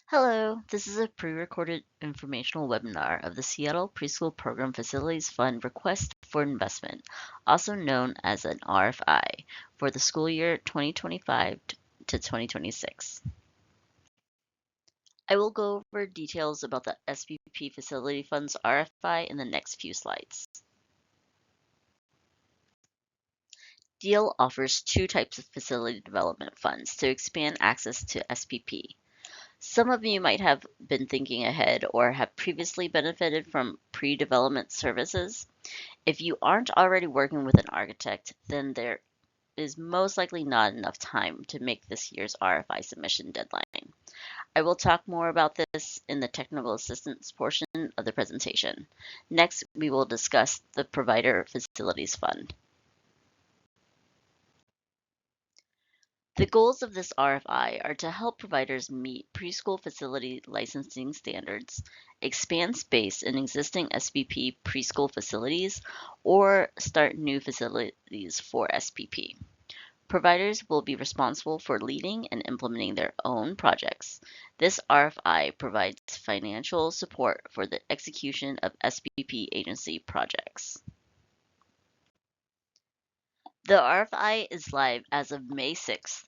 Hello, this is a pre-recorded informational webinar of the Seattle Preschool Program Facilities Fund Request for Investment, also known as an RFI, for the school year 2025 to 2026. I will go over details about the SPP Facility Fund's RFI in the next few slides. DEAL offers two types of facility development funds to expand access to SPP. Some of you might have been thinking ahead or have previously benefited from pre-development services. If you aren't already working with an architect, then there is most likely not enough time to make this year's RFI submission deadline. I will talk more about this in the technical assistance portion of the presentation. Next, we will discuss the Provider Facilities Fund. The goals of this RFI are to help providers meet preschool facility licensing standards, expand space in existing SPP preschool facilities, or start new facilities for SPP. Providers will be responsible for leading and implementing their own projects. This RFI provides financial support for the execution of SPP agency projects. The RFI is live as of May 6th.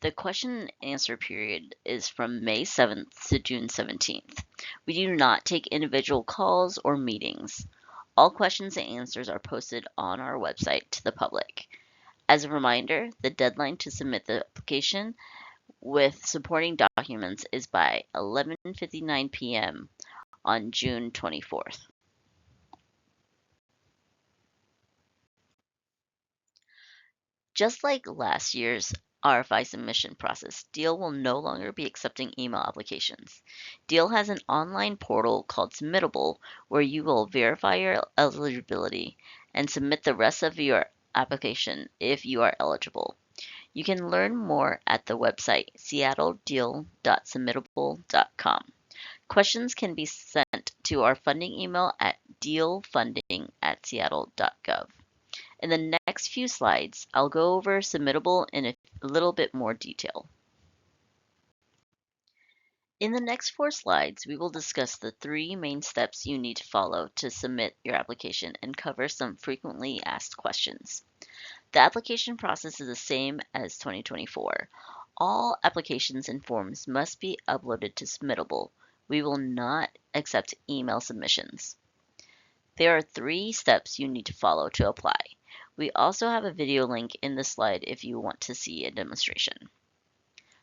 The question and answer period is from May 7th to June 17th. We do not take individual calls or meetings. All questions and answers are posted on our website to the public. As a reminder, the deadline to submit the application with supporting documents is by 11:59 p.m. on June 24th. Just like last year's RFI submission process, DEAL will no longer be accepting email applications. DEAL has an online portal called Submittable where you will verify your eligibility and submit the rest of your application if you are eligible. You can learn more at the website seattledeal.submittable.com. Questions can be sent to our funding email at dealfunding@seattle.gov. In the next few slides, I'll go over Submittable in a little bit more detail. In the next 4 slides, we will discuss the 3 main steps you need to follow to submit your application and cover some frequently asked questions. The application process is the same as 2024. All applications and forms must be uploaded to Submittable. We will not accept email submissions. There are 3 steps you need to follow to apply. We also have a video link in the slide if you want to see a demonstration.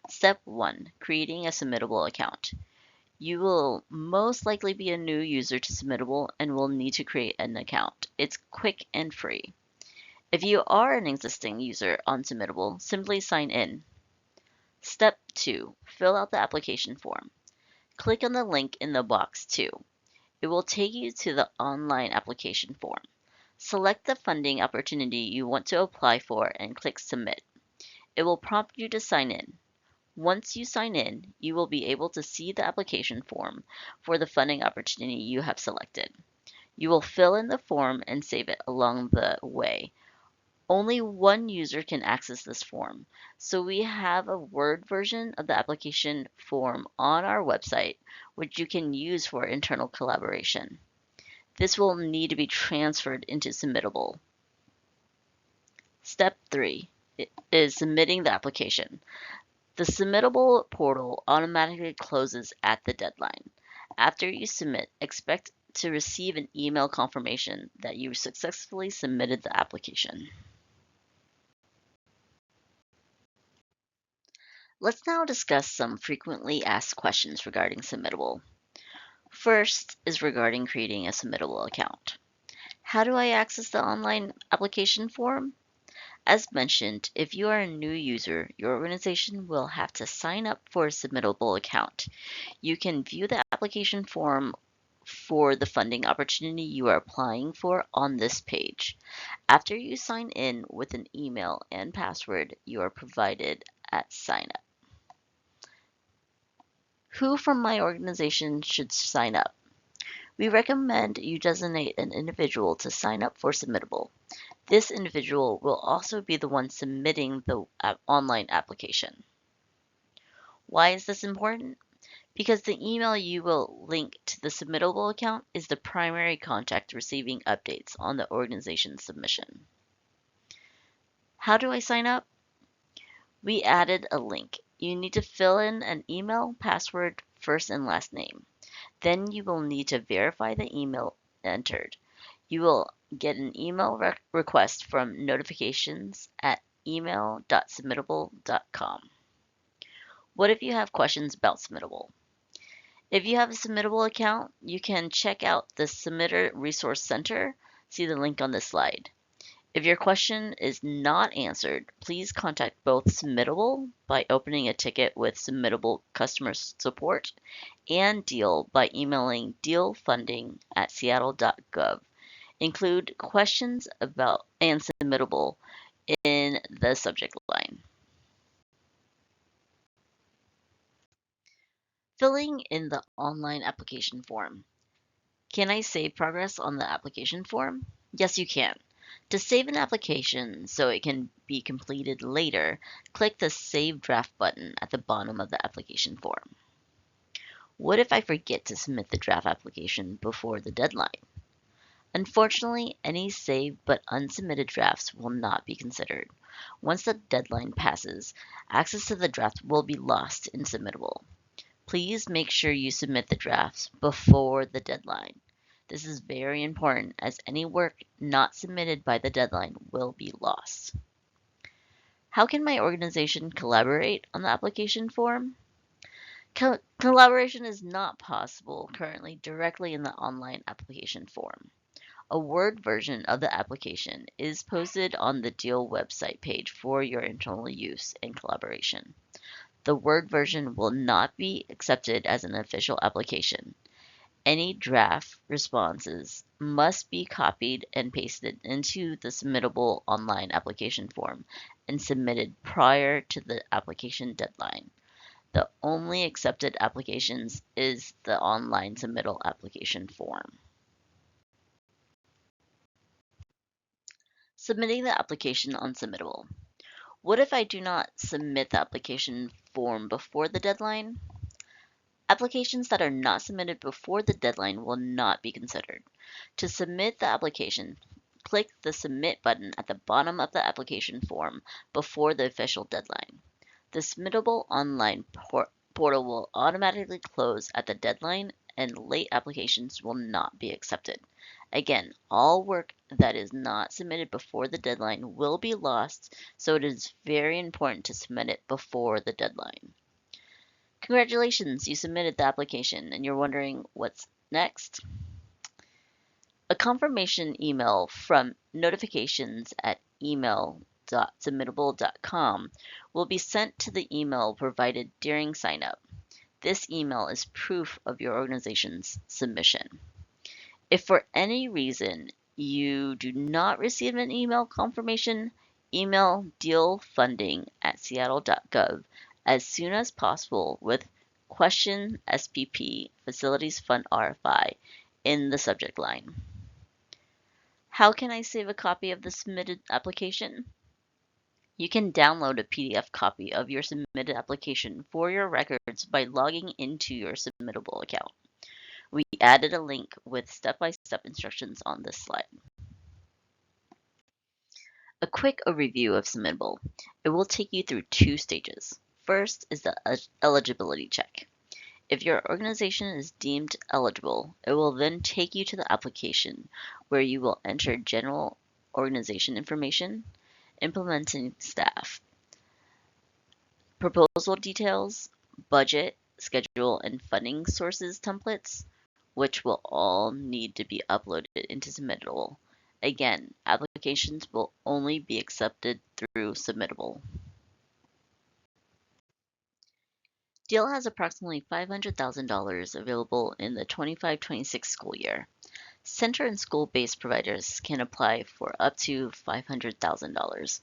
Step 1. Creating a Submittable account. You will most likely be a new user to Submittable and will need to create an account. It's quick and free. If you are an existing user on Submittable, simply sign in. Step 2. Fill out the application form. Click on the link in the box 2. It will take you to the online application form. Select the funding opportunity you want to apply for and click Submit. It will prompt you to sign in. Once you sign in, you will be able to see the application form for the funding opportunity you have selected. You will fill in the form and save it along the way. Only one user can access this form, so we have a Word version of the application form on our website, which you can use for internal collaboration. This will need to be transferred into Submittable. Step 3 is submitting the application. The Submittable portal automatically closes at the deadline. After you submit, expect to receive an email confirmation that you successfully submitted the application. Let's now discuss some frequently asked questions regarding Submittable. First is regarding creating a Submittable account. How do I access the online application form? As mentioned, if you are a new user, your organization will have to sign up for a Submittable account. You can view the application form for the funding opportunity you are applying for on this page. After you sign in with an email and password you are provided at sign-up. Who from my organization should sign up? We recommend you designate an individual to sign up for Submittable. This individual will also be the one submitting the online application. Why is this important? because the email you will link to the submittable account is the primary contact receiving updates on the organization's submission. How do I sign up? We added a link. You need to fill in an email, password, first and last name. Then you will need to verify the email entered. You will get an email request from notifications at email.submittable.com. What if you have questions about Submittable? If you have a Submittable account, you can check out the Submitter Resource Center. See the link on this slide. If your question is not answered, please contact both Submittable by opening a ticket with Submittable customer support and Deal by emailing dealfunding@seattle.gov. Include questions about and Submittable in the subject line. Filling in the online application form. Can I save progress on the application form? Yes, you can. To save an application so it can be completed later, click the Save Draft button at the bottom of the application form. What if I forget to submit the draft application before the deadline? Unfortunately, any saved but unsubmitted drafts will not be considered. Once the deadline passes, access to the draft will be lost in Submittable. Please make sure you submit the drafts before the deadline. This is very important as any work not submitted by the deadline will be lost. How can my organization collaborate on the application form? Collaboration is not possible currently directly in the online application form. A Word version of the application is posted on the Deal website page for your internal use and collaboration. The Word version will not be accepted as an official application. Any draft responses must be copied and pasted into the submittable online application form and submitted prior to the application deadline. The only accepted applications is the online submittal application form. Submitting the application on Submittable. What if I do not submit the application form before the deadline? Applications that are not submitted before the deadline will not be considered. To submit the application, click the Submit button at the bottom of the application form before the official deadline. The Submittable online portal will automatically close at the deadline and late applications will not be accepted. Again, all work that is not submitted before the deadline will be lost, so it is very important to submit it before the deadline. Congratulations, you submitted the application and you're wondering what's next? A confirmation email from notifications at email.submittable.com will be sent to the email provided during sign up. This email is proof of your organization's submission. If for any reason you do not receive an email confirmation, email dealfunding@seattle.gov as soon as possible with question SPP Facilities Fund RFI in the subject line. How can I save a copy of the submitted application? You can download a PDF copy of your submitted application for your records by logging into your Submittable account. We added a link with step-by-step instructions on this slide. A quick overview of Submittable. It will take you through two stages. First is the eligibility check. If your organization is deemed eligible, it will then take you to the application where you will enter general organization information, implementing staff, proposal details, budget, schedule, and funding sources templates, which will all need to be uploaded into Submittable. Again, applications will only be accepted through Submittable. Deal has approximately $500,000 available in the 25-26 school year. Center and school-based providers can apply for up to $500,000.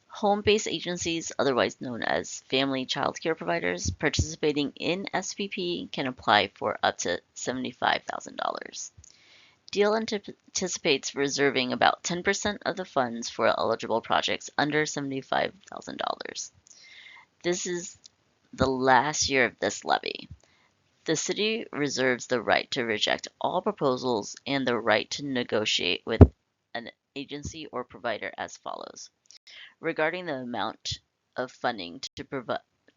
Home-based agencies, otherwise known as family child care providers, participating in SPP can apply for up to $75,000. Deal anticipates reserving about 10% of the funds for eligible projects under $75,000. This is the last year of this levy. The city reserves the right to reject all proposals and the right to negotiate with an agency or provider as follows. Regarding the amount of funding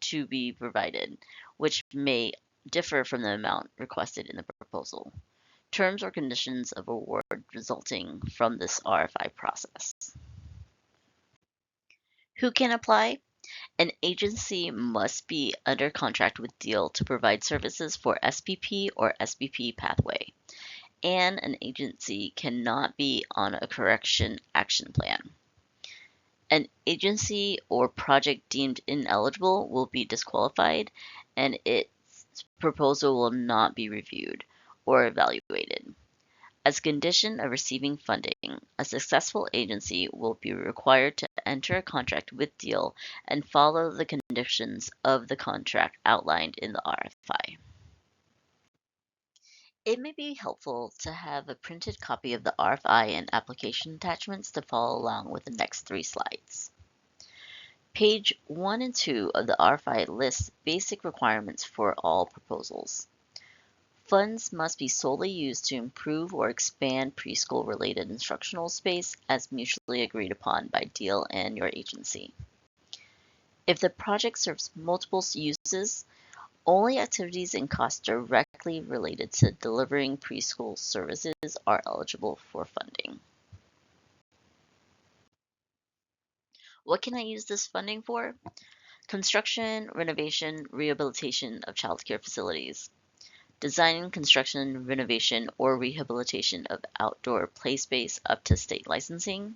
to be provided, which may differ from the amount requested in the proposal. Terms or conditions of award resulting from this RFI process. Who can apply? An agency must be under contract with Deal to provide services for SPP or SPP pathway, and an agency cannot be on a correction action plan. An agency or project deemed ineligible will be disqualified, and its proposal will not be reviewed or evaluated. As a condition of receiving funding, a successful agency will be required to enter a contract with Deal and follow the conditions of the contract outlined in the RFI. It may be helpful to have a printed copy of the RFI and application attachments to follow along with the next 3 slides. Page 1 and 2 of the RFI lists basic requirements for all proposals. Funds must be solely used to improve or expand preschool-related instructional space as mutually agreed upon by Deal and your agency. If the project serves multiple uses, only activities and costs directly related to delivering preschool services are eligible for funding. What can I use this funding for? Construction, renovation, rehabilitation of childcare facilities. Design, construction, renovation, or rehabilitation of outdoor play space up to state licensing.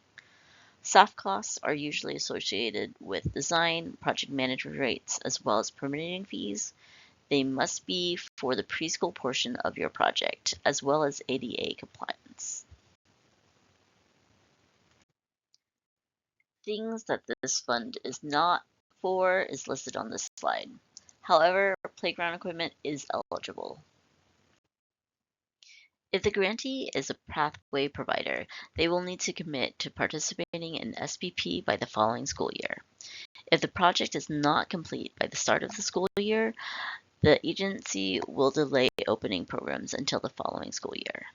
Soft costs are usually associated with design, project management rates, as well as permitting fees. They must be for the preschool portion of your project, as well as ADA compliance. Things that this fund is not for is listed on this slide. However, playground equipment is eligible. If the grantee is a pathway provider, they will need to commit to participating in SPP by the following school year. If the project is not complete by the start of the school year, the agency will delay opening programs until the following school year.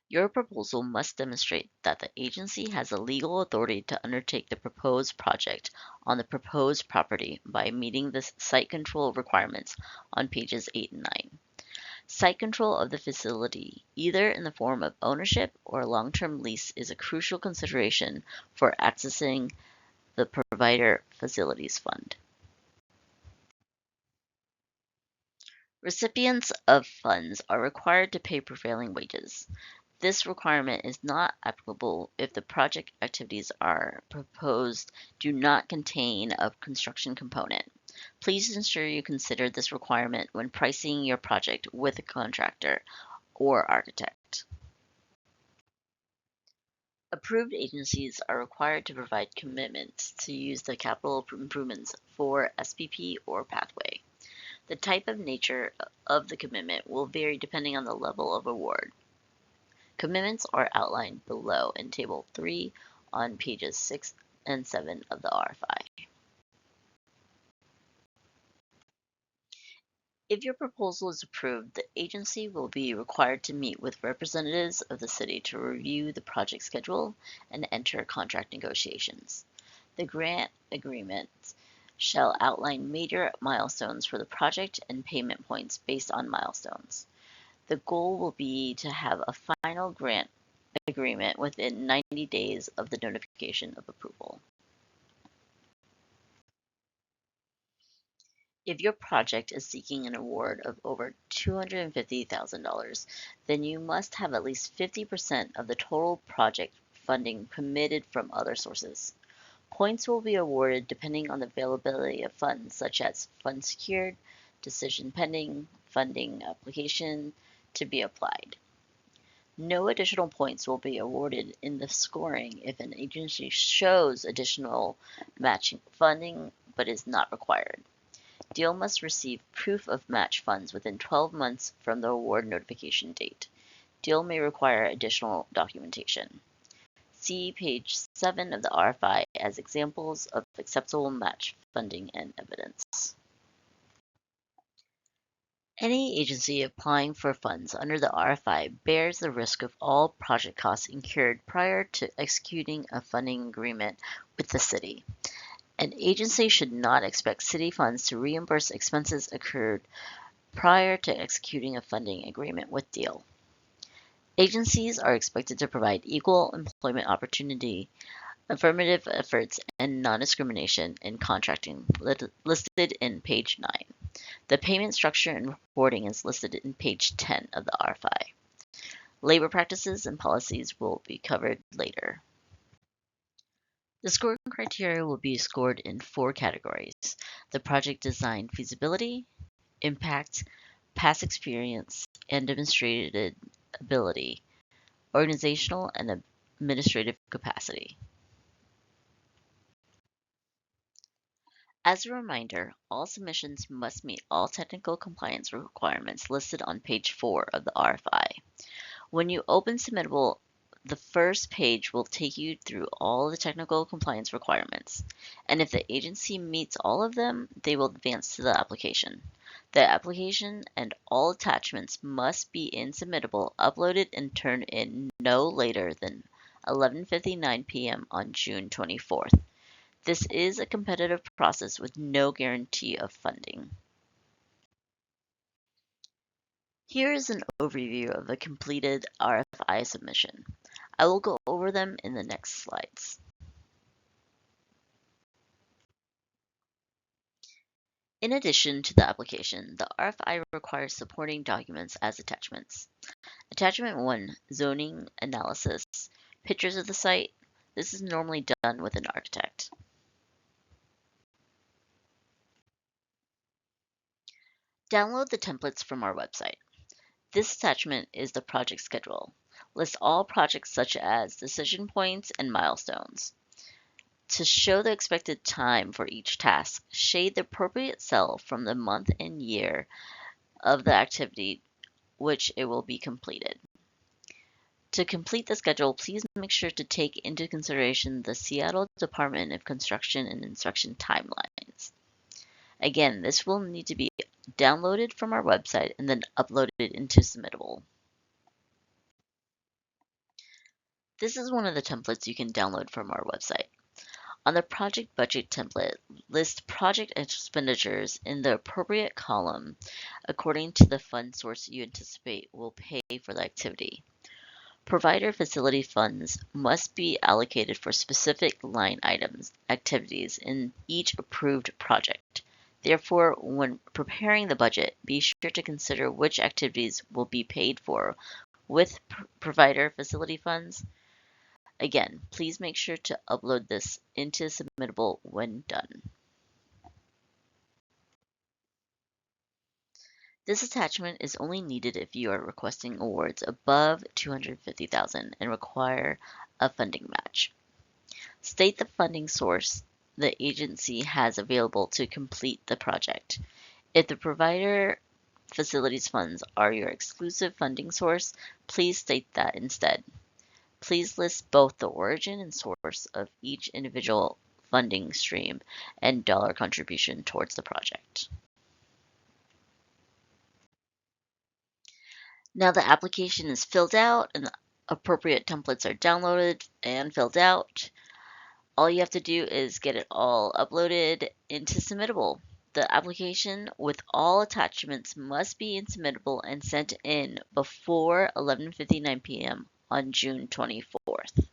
Your proposal must demonstrate that the agency has the legal authority to undertake the proposed project on the proposed property by meeting the site control requirements on pages 8 and 9. Site control of the facility, either in the form of ownership or long-term lease, is a crucial consideration for accessing the Provider Facilities Fund. Recipients of funds are required to pay prevailing wages. This requirement is not applicable if the project activities are proposed do not contain a construction component. Please ensure you consider this requirement when pricing your project with a contractor or architect. Approved agencies are required to provide commitments to use the capital improvements for SPP or pathway. The type of nature of the commitment will vary depending on the level of award. Commitments are outlined below in Table 3 on pages 6 and 7 of the RFI. If your proposal is approved, the agency will be required to meet with representatives of the city to review the project schedule and enter contract negotiations. The grant agreement shall outline major milestones for the project and payment points based on milestones. The goal will be to have a final grant agreement within 90 days of the notification of approval. If your project is seeking an award of over $250,000, then you must have at least 50% of the total project funding committed from other sources. Points will be awarded depending on the availability of funds, such as funds secured, decision pending, funding application to be applied. No additional points will be awarded in the scoring if an agency shows additional matching funding but is not required. Deal must receive proof of match funds within 12 months from the award notification date. Deal may require additional documentation. See page 7 of the RFI as examples of acceptable match funding and evidence. Any agency applying for funds under the RFI bears the risk of all project costs incurred prior to executing a funding agreement with the city. An agency should not expect city funds to reimburse expenses incurred prior to executing a funding agreement with DEAL. Agencies are expected to provide equal employment opportunity, affirmative efforts, and non-discrimination in contracting listed in page 9. The payment structure and reporting is listed in page 10 of the RFI. Labor practices and policies will be covered later. The scoring criteria will be scored in 4 categories: the project design feasibility, impact, past experience, and demonstrated ability, organizational and administrative capacity. As a reminder, all submissions must meet all technical compliance requirements listed on page 4 of the RFI. When you open Submittable, the first page will take you through all the technical compliance requirements, and if the agency meets all of them, they will advance to the application. The application and all attachments must be in Submittable, uploaded and turned in no later than 11:59 p.m. on June 24th. This is a competitive process with no guarantee of funding. Here is an overview of a completed RFI submission. I will go over them in the next slides. In addition to the application, the RFI requires supporting documents as attachments. Attachment 1, zoning analysis, pictures of the site. This is normally done with an architect. Download the templates from our website. This attachment is the project schedule. Lists all projects such as decision points and milestones. To show the expected time for each task, shade the appropriate cell from the month and year of the activity which it will be completed. To complete the schedule, please make sure to take into consideration the Seattle Department of Construction and Inspection timelines. Again, this will need to be downloaded from our website and then uploaded into Submittable. This is one of the templates you can download from our website. On the project budget template, list project expenditures in the appropriate column according to the fund source you anticipate will pay for the activity. Provider facility funds must be allocated for specific line items, activities in each approved project. Therefore, when preparing the budget, be sure to consider which activities will be paid for with provider facility funds. Again, please make sure to upload this into Submittable when done. This attachment is only needed if you are requesting awards above $250,000 and require a funding match. State the funding source the agency has available to complete the project. If the provider facilities funds are your exclusive funding source, please state that instead. Please list both the origin and source of each individual funding stream and dollar contribution towards the project. Now the application is filled out and the appropriate templates are downloaded and filled out. All you have to do is get it all uploaded into Submittable. The application with all attachments must be in Submittable and sent in before 11:59 p.m. on June 24th.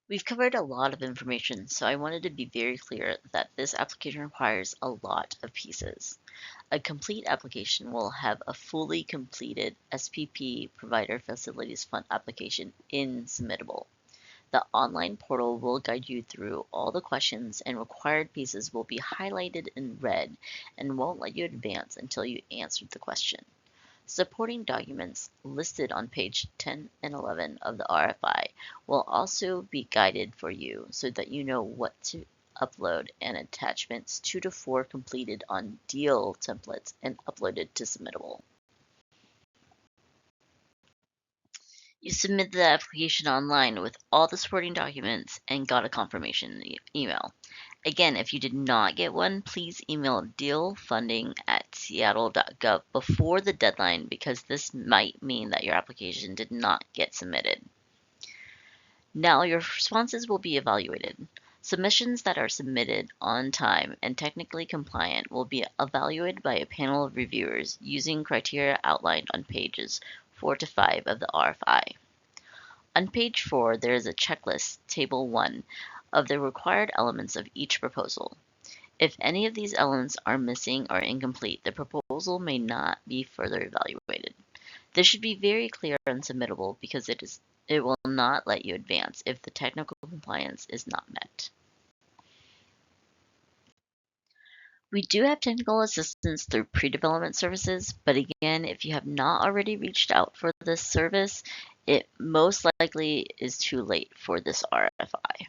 We've covered a lot of information, so I wanted to be very clear that this application requires a lot of pieces. A complete application will have a fully completed SPP Provider Facilities Fund application in Submittable. The online portal will guide you through all the questions, and required pieces will be highlighted in red and won't let you advance until you answered the question. Supporting documents listed on page 10 and 11 of the RFI will also be guided for you so that you know what to upload, and attachments 2 to 4 completed on DEAL templates and uploaded to Submittable. You submit the application online with all the supporting documents and got a confirmation email. Again, if you did not get one, please email dealfunding@seattle.gov before the deadline because this might mean that your application did not get submitted. Now your responses will be evaluated. Submissions that are submitted on time and technically compliant will be evaluated by a panel of reviewers using criteria outlined on pages 4 to 5 of the RFI. On page 4, there is a checklist, Table 1, of the required elements of each proposal. If any of these elements are missing or incomplete, the proposal may not be further evaluated. This should be very clear and submittable because it will not let you advance if the technical compliance is not met. We do have technical assistance through pre-development services, but again, if you have not already reached out for this service, it most likely is too late for this RFI.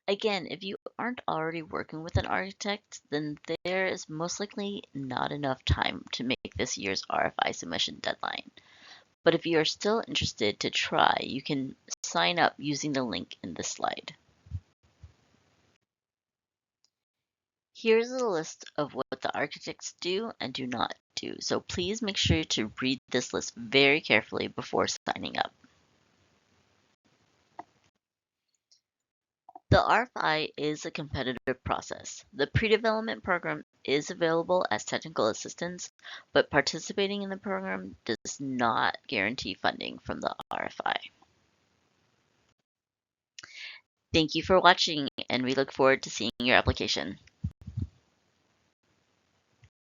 Again, if you aren't already working with an architect, then there is most likely not enough time to make this year's RFI submission deadline. But if you are still interested to try, you can sign up using the link in this slide. Here's a list of what the architects do and do not do, so please make sure to read this list very carefully before signing up. The RFI is a competitive process. The pre-development program is available as technical assistance, but participating in the program does not guarantee funding from the RFI. Thank you for watching, and we look forward to seeing your application.